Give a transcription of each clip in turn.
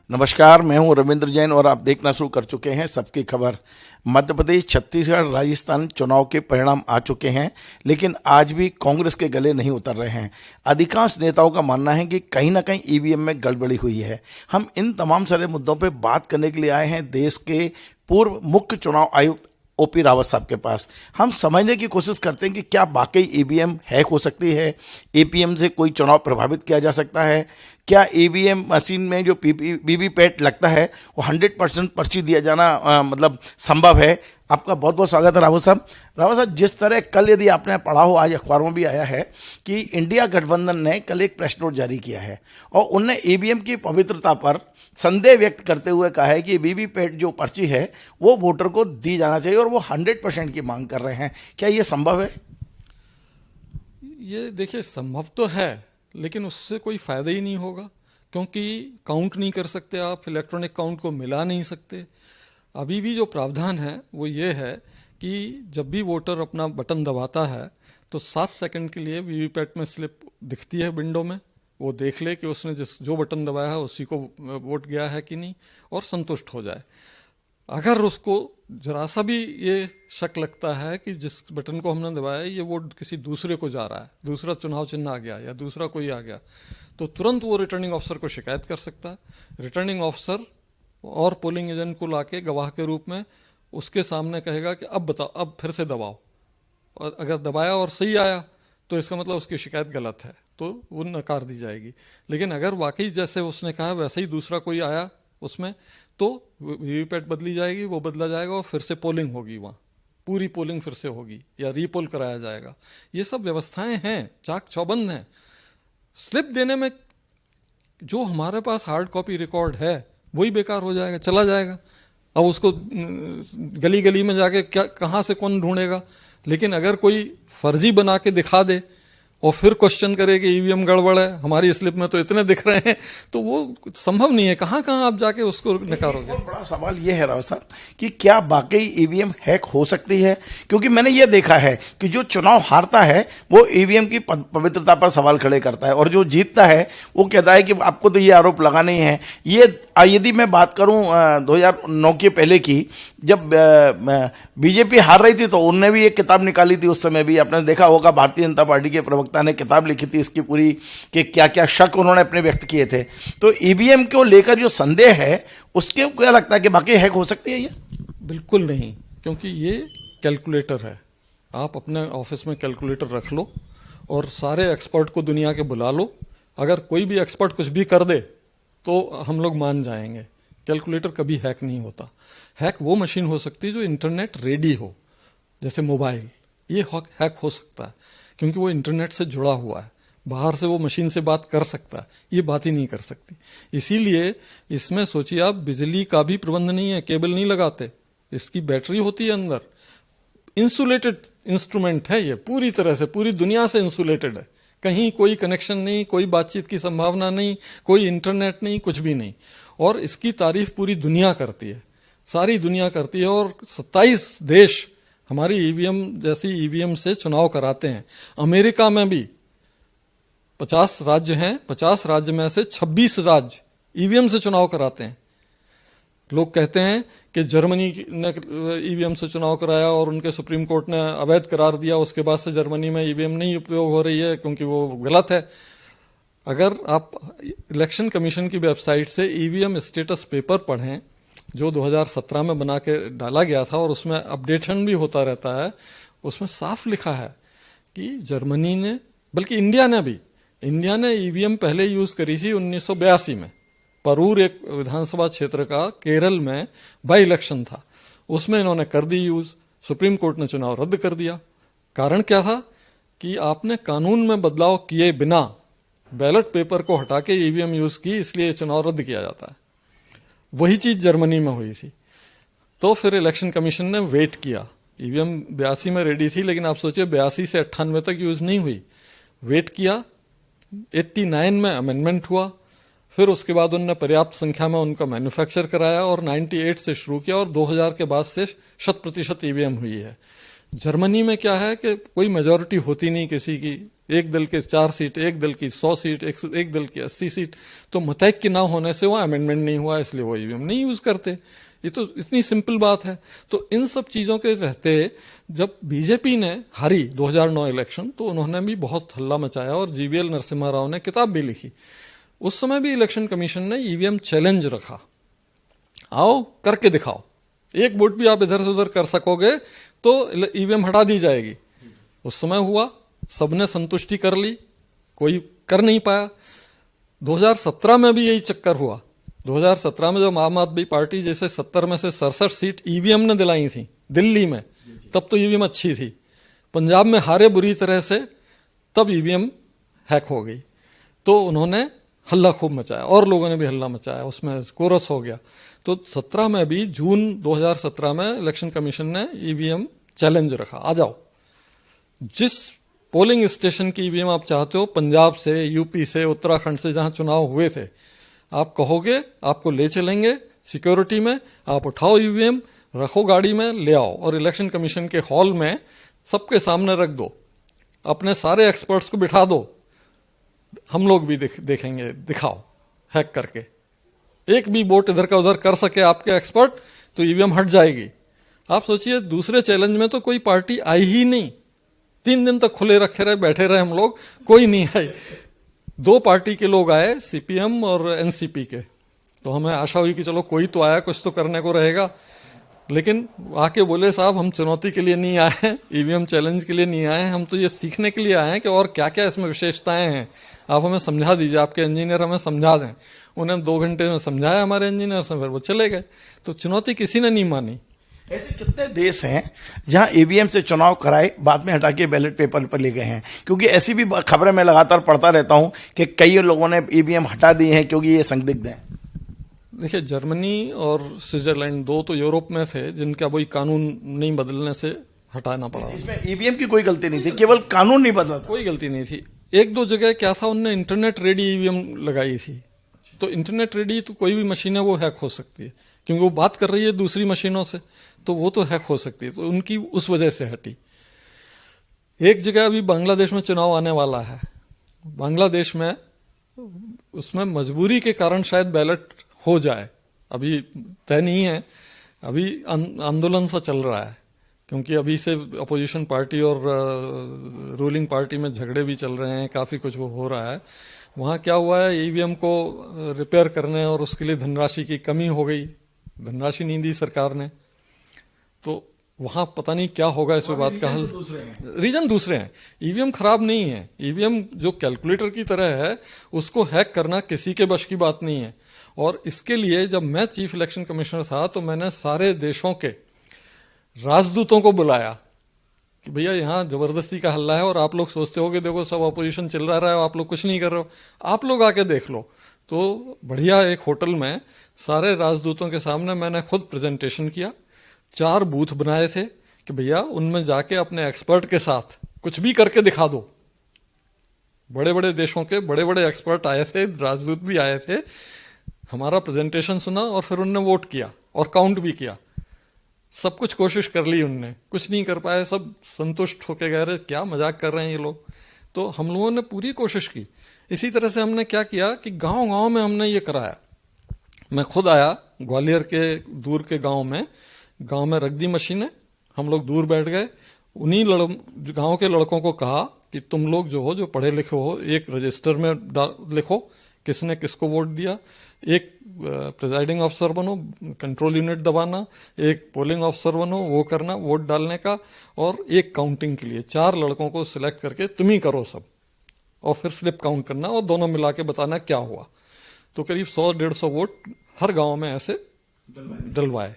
नमस्कार, मैं हूं रविंद्र जैन और आप देखना शुरू कर चुके हैं सबकी खबर। मध्य प्रदेश, छत्तीसगढ़, राजस्थान चुनाव के परिणाम आ चुके हैं, लेकिन आज भी कांग्रेस के गले नहीं उतर रहे हैं। अधिकांश नेताओं का मानना है कि कहीं ना कहीं ईवीएम में गड़बड़ी हुई है। हम इन तमाम सारे मुद्दों पर बात करने के लिए आए हैं देश के पूर्व मुख्य चुनाव आयुक्त ओपी रावत साहब के पास। हम समझने की कोशिश करते हैं कि क्या वाकई ईवीएम हैक हो सकती है, ईवीएम से कोई चुनाव प्रभावित किया जा सकता है, क्या ईवीएम मशीन में जो वीवीपैट लगता है वो 100% पर्ची दिया जाना मतलब संभव है। आपका बहुत बहुत स्वागत है रावत साहब। रावत साहब, जिस तरह कल यदि आपने पढ़ा हो, आज अखबारों में भी आया है कि इंडिया गठबंधन ने कल एक प्रेस नोट जारी किया है और उनने ईवीएम की पवित्रता पर संदेह व्यक्त करते हुए कहा है कि वीवीपैट जो पर्ची है वो वोटर को दी जाना चाहिए और वो 100% की मांग कर रहे हैं। क्या ये संभव है? ये देखिए, संभव तो है, लेकिन उससे कोई फायदा ही नहीं होगा, क्योंकि काउंट नहीं कर सकते आप, इलेक्ट्रॉनिक काउंट को मिला नहीं सकते। अभी भी जो प्रावधान है वो ये है कि जब भी वोटर अपना बटन दबाता है तो 7 सेकंड के लिए वीवीपैट में स्लिप दिखती है विंडो में, वो देख ले कि उसने जो बटन दबाया है उसी को वोट गया है कि नहीं, और संतुष्ट हो जाए। अगर उसको जरा सा भी ये शक लगता है कि जिस बटन को हमने दबाया ये वोट किसी दूसरे को जा रहा है, दूसरा चुनाव चिन्ह आ गया या दूसरा कोई आ गया, तो तुरंत वो रिटर्निंग ऑफिसर को शिकायत कर सकता है। रिटर्निंग ऑफिसर और पोलिंग एजेंट को लाके गवाह के रूप में उसके सामने कहेगा कि अब बताओ, अब फिर से दबाओ, और अगर दबाया और सही आया तो इसका मतलब उसकी शिकायत गलत है, तो वो नकार दी जाएगी। लेकिन अगर वाकई जैसे उसने कहा वैसे ही दूसरा कोई आया उसमें, तो वीवीपैट बदली जाएगी, वो बदला जाएगा और फिर से पोलिंग होगी, वहाँ पूरी पोलिंग फिर से होगी या रीपोल कराया जाएगा। ये सब व्यवस्थाएं हैं, चाक चौबंद हैं। स्लिप देने में जो हमारे पास हार्ड कॉपी रिकॉर्ड है वही बेकार हो जाएगा, चला जाएगा। अब उसको गली गली में जाके क्या, कहाँ से कौन ढूंढेगा? लेकिन अगर कोई फर्जी बना के दिखा दे और फिर क्वेश्चन करे कि ईवीएम गड़बड़ है, हमारी स्लिप में तो इतने दिख रहे हैं, तो वो संभव नहीं है। कहाँ कहाँ आप जाके उसको नकारोगे? बहुत बड़ा सवाल ये है राव साहब कि क्या वाकई ईवीएम हैक हो सकती है? क्योंकि मैंने ये देखा है कि जो चुनाव हारता है वो ईवीएम की पवित्रता पर सवाल खड़े करता है और जो जीतता है वो कहता है कि आपको तो ये आरोप लगाना ही है। ये यदि मैं बात करूं 2009 के पहले की, जब बीजेपी हार रही थी तो उनने भी एक किताब निकाली थी। उस समय भी आपने देखा होगा, भारतीय जनता पार्टी के प्रवक्ता ने किताब लिखी थी इसकी पूरी, कि क्या क्या शक उन्होंने अपने व्यक्त किए थे। तो ईवीएम को लेकर जो संदेह है उसके क्या लगता है कि बाकी हैक हो सकती है? ये बिल्कुल नहीं, क्योंकि ये कैलकुलेटर है। आप अपने ऑफिस में कैलकुलेटर रख लो और सारे एक्सपर्ट को दुनिया के बुला लो, अगर कोई भी एक्सपर्ट कुछ भी कर दे तो हम लोग मान जाएंगे। कैलकुलेटर कभी हैक नहीं होता। हैक वो मशीन हो सकती है जो इंटरनेट रेडी हो, जैसे मोबाइल, ये हैक हो सकता है क्योंकि वो इंटरनेट से जुड़ा हुआ है, बाहर से वो मशीन से बात कर सकता है, ये बात ही नहीं कर सकती। इसीलिए इसमें सोचिए आप, बिजली का भी प्रबंध नहीं है, केबल नहीं लगाते, इसकी बैटरी होती है अंदर, इंसुलेटेड इंस्ट्रूमेंट है ये, पूरी तरह से पूरी दुनिया से इंसुलेटेड है, कहीं कोई कनेक्शन नहीं, कोई बातचीत की संभावना नहीं, कोई इंटरनेट नहीं, कुछ भी नहीं। और इसकी तारीफ पूरी दुनिया करती है, सारी दुनिया करती है, और 27 देश हमारी ईवीएम जैसी ईवीएम से चुनाव कराते हैं। अमेरिका में भी 50 राज्य हैं, 50 राज्य में से 26 राज्य ईवीएम से चुनाव कराते हैं। लोग कहते हैं कि जर्मनी ने ईवीएम से चुनाव कराया और उनके सुप्रीम कोर्ट ने अवैध करार दिया, उसके बाद से जर्मनी में ईवीएम नहीं उपयोग हो रही है क्योंकि वो गलत है। अगर आप इलेक्शन कमीशन की वेबसाइट से ईवीएम स्टेटस पेपर पढ़ें जो 2017 में बना के डाला गया था और उसमें अपडेशन भी होता रहता है, उसमें साफ लिखा है कि जर्मनी ने, बल्कि इंडिया ने ईवीएम पहले यूज करी थी 1982 में। परूर एक विधानसभा क्षेत्र का केरल में बाई इलेक्शन था, उसमें इन्होंने कर दी यूज, सुप्रीम कोर्ट ने चुनाव रद्द कर दिया। कारण क्या था कि आपने कानून में बदलाव किए बिना बैलेट पेपर को हटा के ईवीएम यूज की, इसलिए चुनाव रद्द किया जाता है। वही चीज जर्मनी में हुई थी। तो फिर इलेक्शन कमीशन ने वेट किया, ईवीएम 82 में रेडी थी, लेकिन आप सोचिए 82 से 98 तक यूज नहीं हुई। वेट किया, 89 में अमेंडमेंट हुआ, फिर उसके बाद उन्होंने पर्याप्त संख्या में उनका मैन्युफैक्चर कराया और 98 से शुरू किया और 2000 के बाद से 100% ईवीएम हुई है। जर्मनी में क्या है कि कोई मेजोरिटी होती नहीं किसी की, एक दल के 4 सीट, एक दल की 100 सीट, एक दल की 80 सीट, तो मतैक्य ना होने से वहाँ अमेंडमेंट नहीं हुआ, इसलिए वो ईवीएम नहीं यूज करते। ये तो इतनी सिंपल बात है। तो इन सब चीजों के रहते जब बीजेपी ने हारी 2009 इलेक्शन, तो उन्होंने भी बहुत हल्ला मचाया और जीवीएल नरसिम्हा राव ने किताब भी लिखी। उस समय भी इलेक्शन कमीशन ने ईवीएम चैलेंज रखा, आओ करके दिखाओ, एक वोट भी आप इधर से उधर कर सकोगे तो ईवीएम हटा दी जाएगी। उस समय हुआ, सबने संतुष्टि कर ली, कोई कर नहीं पाया। 2017 में भी यही चक्कर हुआ। 2017 में जब आम आदमी पार्टी जैसे 70 में से 67 सीट ईवीएम ने दिलाई थी दिल्ली में, तब तो ईवीएम अच्छी थी। पंजाब में हारे बुरी तरह से, तब ईवीएम हैक हो गई, तो उन्होंने हल्ला खूब मचाया और लोगों ने भी हल्ला मचाया, उसमें कोरस हो गया। तो 17 में भी, जून 2017 में इलेक्शन कमीशन ने ईवीएम चैलेंज रखा, आ जाओ, जिस पोलिंग स्टेशन की ईवीएम आप चाहते हो, पंजाब से, यूपी से, उत्तराखंड से, जहां चुनाव हुए थे, आप कहोगे आपको ले चलेंगे सिक्योरिटी में, आप उठाओ ईवीएम, रखो गाड़ी में, ले आओ और इलेक्शन कमीशन के हॉल में सबके सामने रख दो, अपने सारे एक्सपर्ट्स को बिठा दो, हम लोग भी देखेंगे, दिखाओ हैक करके। एक भी वोट इधर का उधर कर सके आपके एक्सपर्ट तो ईवीएम हट जाएगी। आप सोचिए, दूसरे चैलेंज में तो कोई पार्टी आई ही नहीं, 3 दिन तक खुले रखे रहे, बैठे रहे हम लोग, कोई नहीं आई। 2 पार्टी के लोग आए, सीपीएम और एनसीपी के, तो हमें आशा हुई कि चलो कोई तो आया, कुछ तो करने को रहेगा। लेकिन आके बोले, साहब हम चुनौती के लिए नहीं आए हैं, ईवीएम चैलेंज के लिए नहीं आए हैं, हम तो ये सीखने के लिए आए हैं कि और क्या क्या इसमें विशेषताएं हैं, आप हमें समझा दीजिए, आपके इंजीनियर हमें समझा दें। उन्हें 2 घंटे में समझाया हमारे इंजीनियर से, फिर वो चले गए। तो चुनौती किसी ने नहीं मानी। ऐसे कितने देश हैं जहां ईवीएम से चुनाव कराए, बाद में हटा के बैलेट पेपर पर ले गए हैं? क्योंकि ऐसी भी खबरें मैं लगातार पढ़ता रहता हूं कि कई लोगों ने ईवीएम हटा दिए हैं क्योंकि ये संदिग्ध हैं। देखिए, जर्मनी और स्विट्जरलैंड 2 तो यूरोप में थे जिनका वही कानून नहीं बदलने से हटाना पड़ा। इसमें ईवीएम की कोई गलती नहीं थी, केवल कानून नहीं बदला था। कोई गलती नहीं थी। 1-2 जगह क्या था, उनने इंटरनेट रेडी ईवीएम लगाई थी, तो इंटरनेट रेडी तो कोई भी मशीन है वो हैक हो सकती है, क्योंकि वो बात कर रही है दूसरी मशीनों से, तो वो तो हैक हो सकती है, तो उनकी उस वजह से हटी। एक जगह अभी बांग्लादेश में चुनाव आने वाला है, बांग्लादेश में उसमें मजबूरी के कारण शायद बैलेट हो जाए, अभी तय नहीं है, अभी आंदोलन सा चल रहा है, क्योंकि अभी से अपोजिशन पार्टी और रूलिंग पार्टी में झगड़े भी चल रहे हैं, काफ़ी कुछ वो हो रहा है। वहाँ क्या हुआ है, ईवीएम को रिपेयर करने और उसके लिए धनराशि की कमी हो गई, धनराशि नहीं दी सरकार ने, तो वहाँ पता नहीं क्या होगा इस बात का हल। रीजन दूसरे हैं, ईवीएम खराब नहीं है, ईवीएम जो कैलकुलेटर की तरह है उसको हैक करना किसी के बश की बात नहीं है। और इसके लिए जब मैं चीफ इलेक्शन कमिश्नर था तो मैंने सारे देशों के राजदूतों को बुलाया कि भैया यहाँ जबरदस्ती का हल्ला है और आप लोग सोचते हो कि देखो सब अपोजिशन चिल्ला रहा है, आप लोग कुछ नहीं कर रहे हो, आप लोग आके देख लो। तो बढ़िया एक होटल में सारे राजदूतों के सामने मैंने खुद प्रेजेंटेशन किया, 4 बूथ बनाए थे कि भैया उनमें जाके अपने एक्सपर्ट के साथ कुछ भी करके दिखा दो। बड़े बड़े देशों के बड़े बड़े एक्सपर्ट आए थे, राजदूत भी आए थे, हमारा प्रेजेंटेशन सुना और फिर उनने वोट किया और काउंट भी किया। सब कुछ कोशिश कर ली उनने, कुछ नहीं कर पाए, सब संतुष्ट होके गए, रहे क्या मजाक कर रहे हैं ये लोग। तो हम लोगों ने पूरी कोशिश की। इसी तरह से हमने क्या किया कि गांव-गांव में हमने ये कराया। मैं खुद आया ग्वालियर के दूर के गांव में रख दी मशीनें, हम लोग दूर बैठ गए, उन्हीं गांव के लड़कों को कहा कि तुम लोग जो हो, जो पढ़े लिखे हो, एक रजिस्टर में लिखो किसने किसको वोट दिया, एक प्रिजाइडिंग ऑफिसर बनो, कंट्रोल यूनिट दबाना, एक पोलिंग ऑफिसर बनो, वो करना वोट डालने का, और एक काउंटिंग के लिए 4 लड़कों को सिलेक्ट करके तुम ही करो सब, और फिर स्लिप काउंट करना और दोनों मिला के बताना क्या हुआ। तो करीब 100-150 वोट हर गांव में ऐसे डलवाए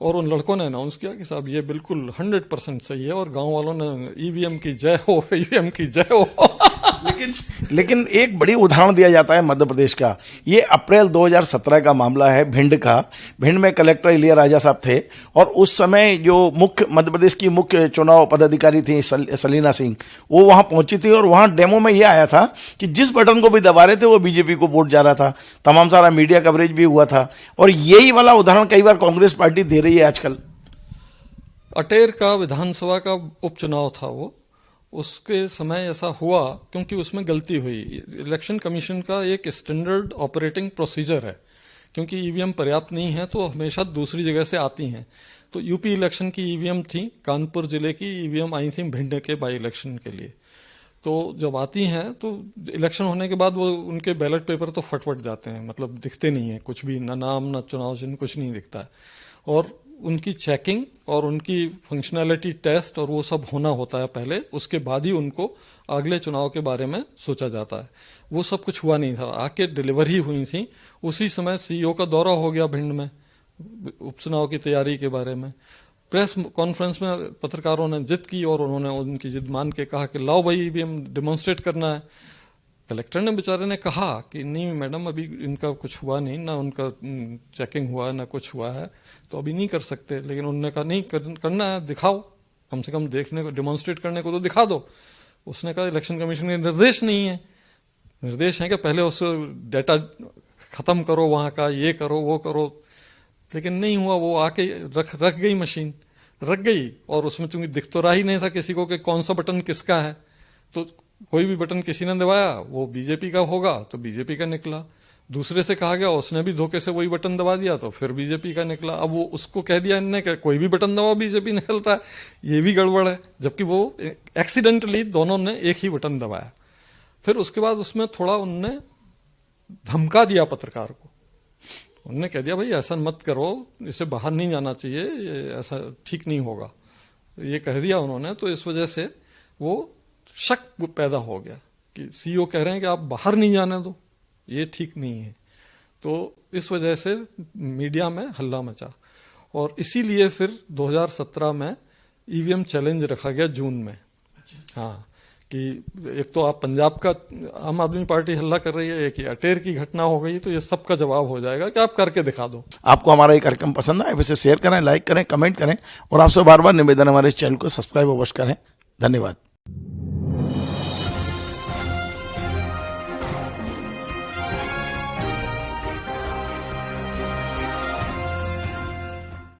और उन लड़कों ने अनाउंस किया कि साहब ये बिल्कुल 100% सही है, और गांव वालों ने ईवीएम की जय हो, ईवीएम की जय हो। लेकिन एक बड़ी उदाहरण दिया जाता है मध्य प्रदेश का। ये अप्रैल 2017 का मामला है भिंड का। भिंड में कलेक्टर इलिया राजा साहब थे और उस समय जो मध्य प्रदेश की मुख्य चुनाव पदाधिकारी थी सलीना सिंह, वो वहां पहुंची थी और वहां डेमो में ये आया था कि जिस बटन को भी दबा रहे थे वो बीजेपी को वोट जा रहा था। तमाम सारा मीडिया कवरेज भी हुआ था और यही वाला उदाहरण कई बार कांग्रेस पार्टी दे रही है आजकल। अटेर का विधानसभा का उपचुनाव था वो, उसके समय ऐसा हुआ क्योंकि उसमें गलती हुई। इलेक्शन कमीशन का एक स्टैंडर्ड ऑपरेटिंग प्रोसीजर है, क्योंकि ईवीएम पर्याप्त नहीं है तो हमेशा दूसरी जगह से आती हैं। तो यूपी इलेक्शन की ईवीएम थी, कानपुर जिले की ईवीएम आई थी भिंड के बाई इलेक्शन के लिए। तो जब आती हैं तो इलेक्शन होने के बाद वो उनके बैलेट पेपर तो फट जाते हैं, मतलब दिखते नहीं है कुछ भी, ना नाम ना चुनाव चिन्ह, कुछ नहीं दिखता है। और उनकी चेकिंग और उनकी फंक्शनैलिटी टेस्ट और वो सब होना होता है पहले, उसके बाद ही उनको अगले चुनाव के बारे में सोचा जाता है। वो सब कुछ हुआ नहीं था, आके डिलीवरी हुई थी। उसी समय सीईओ का दौरा हो गया भिंड में उपचुनाव की तैयारी के बारे में। प्रेस कॉन्फ्रेंस में पत्रकारों ने जिद की और उन्होंने उनकी जिद मान के कहा कि लाओ भाई ईवीएम डिमॉन्स्ट्रेट करना है। कलेक्टर ने बेचारे ने कहा कि नहीं मैडम, अभी इनका कुछ हुआ नहीं, ना उनका चेकिंग हुआ ना कुछ हुआ है, तो अभी नहीं कर सकते। लेकिन उन्होंने कहा नहीं करना है, दिखाओ, कम से कम देखने को, डिमॉन्स्ट्रेट करने को तो दिखा दो। उसने कहा इलेक्शन कमीशन के निर्देश नहीं है, निर्देश है कि पहले उस डेटा खत्म करो वहाँ का, ये करो वो करो। लेकिन नहीं हुआ, वो आके रख गई मशीन, रख गई। और उसमें चूंकि दिख तो रहा ही नहीं था किसी को कि कौन सा बटन किसका है, तो कोई भी बटन किसी ने दबाया वो बीजेपी का होगा तो बीजेपी का निकला। दूसरे से कहा गया, उसने भी धोखे से वही बटन दबा दिया तो फिर बीजेपी का निकला। अब वो उसको कह दिया इनने कि कोई भी बटन दबाओ बीजेपी निकलता है, ये भी गड़बड़ है, जबकि वो एक्सीडेंटली दोनों ने एक ही बटन दबाया। फिर उसके बाद उसमें थोड़ा उनने धमका दिया पत्रकार को, उन्होंने कह दिया भाई ऐसा मत करो, इसे बाहर नहीं जाना चाहिए, ये ऐसा ठीक नहीं होगा, ये कह दिया उन्होंने। तो इस वजह से वो शक पैदा हो गया कि सीईओ कह रहे हैं कि आप बाहर नहीं जाने दो, ये ठीक नहीं है। तो इस वजह से मीडिया में हल्ला मचा और इसीलिए फिर 2017 में ईवीएम चैलेंज रखा गया जून में। हाँ, कि एक तो आप पंजाब का आम आदमी पार्टी हल्ला कर रही है, एक ही अटेर की घटना हो गई, तो ये सबका जवाब हो जाएगा कि आप करके दिखा दो। आपको हमारा ये कार्यक्रम पसंद आए वैसे शेयर करें, लाइक करें, कमेंट करें और आपसे बार बार निवेदन हमारे इस चैनल को सब्सक्राइब अवश्य करें। धन्यवाद।